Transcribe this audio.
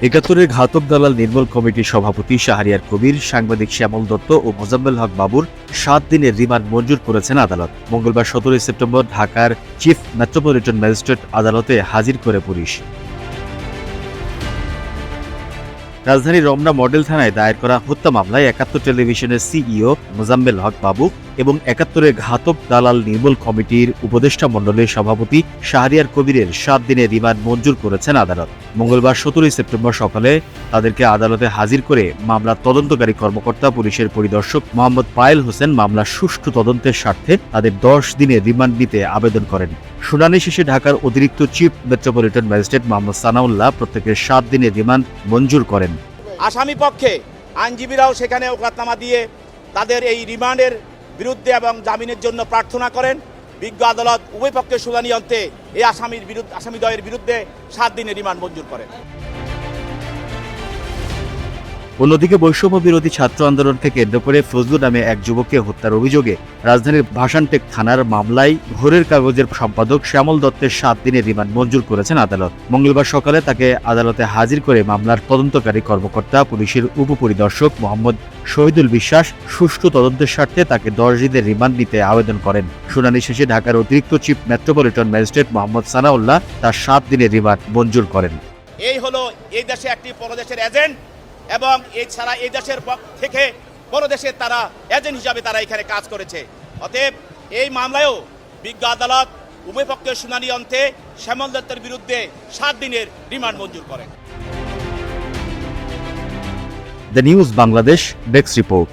একাত্তরের ঘাতক দালাল নির্মূল কমিটির সভাপতি শাহরিয়ার কবির, সাংবাদিক শ্যামল দত্ত ও মোজাম্মেল হক বাবুর 7 দিনের রিমান্ড মঞ্জুর করেছেন আদালত। মঙ্গলবার 17 সেপ্টেম্বর ঢাকার চিফ মেট্রোপলিটন ম্যাজিস্ট্রেট আদালতে হাজির করে পুলিশ। রাজধানীর রমনা মডেল থানায় দায়ের করা হত্যা মামলায় ৭১ টেলিভিশনের সিইও মোজাম্মেল হক বাবু এবং ৭১-এর ঘাতক দালাল নির্মূল কমিটির উপদেষ্টা মণ্ডলের সভাপতি শাহরিয়ার কবিরের 7 দিনের রিমান্ড মঞ্জুর করেছেন আদালত। মঙ্গলবার 17 সেপ্টেম্বর সকালে তাদেরকে আদালতে হাজির করে মামলার তদন্তকারী কর্মকর্তা পুলিশের পরিদর্শক মোহাম্মদ পায়েল হোসেন মামলার সুষ্ঠু তদন্তের স্বার্থে তাদের 10 দিনের রিমান্ড নিতে আবেদন করেন। শুনানি শেষে ঢাকার অতিরিক্ত chief metropolitan magistrate Mohammad Sanaullah প্রত্যেকের 7 দিনের রিমান্ড মঞ্জুর করেন। আসামি পক্ষে আইনজীবীরাও সেখানে ওকালতনামা দিয়ে তাদের এই রিমান্ডের বিরুদ্ধে এবং জামিনের জন্য প্রার্থনা করেন। বিজ্ঞ আদালত উভয় পক্ষের শুনানি অন্তে এই আসামিদ্বয়ের বিরুদ্ধে 7 দিনের রিমান্ড মঞ্জুর করেন। অন্যদিকে বৈষম্য বিরোধী ছাত্র আন্দোলনকে কেন্দ্র করে ফজলু নামে এক যুবককে হত্যার অভিযোগে রাজধানীর ভাসানটেক থানার মামলায় ভোরের কাগজের সম্পাদক শ্যামল দত্তের 7 দিনের রিমান্ড মঞ্জুর করেছেন আদালত। মঙ্গলবার সকালে তাকে আদালতে হাজির করে মামলার তদন্তকারী কর্মকর্তা পুলিশের উপপরিদর্শক মোহাম্মদ শহীদুল বিশ্বাস সুষ্ঠু তদন্তের স্বার্থে তাকে 10 দিনের রিমান্ড নিতে আবেদন করেন। শুনানি শেষে ঢাকার অতিরিক্ত chief metropolitan magistrate Mohammad Sanaullah তার 7 দিনের রিমান্ড মঞ্জুর করেন। এই হলো এই দেশে একটি পরদেশের এজেন্ট এবং এছাড়া এই দেশের পক্ষ থেকে পরদেশের তারা এজেন্ট হিসাবে তারা এখানে কাজ করেছে। অতএব এই মামলায়ও বিজ্ঞ আদালত উভয় পক্ষের শুনানি অন্তে শ্যামল দত্তের বিরুদ্ধে 7 দিনের রিমান্ড মঞ্জুর করেন। The news Bangladesh desk report.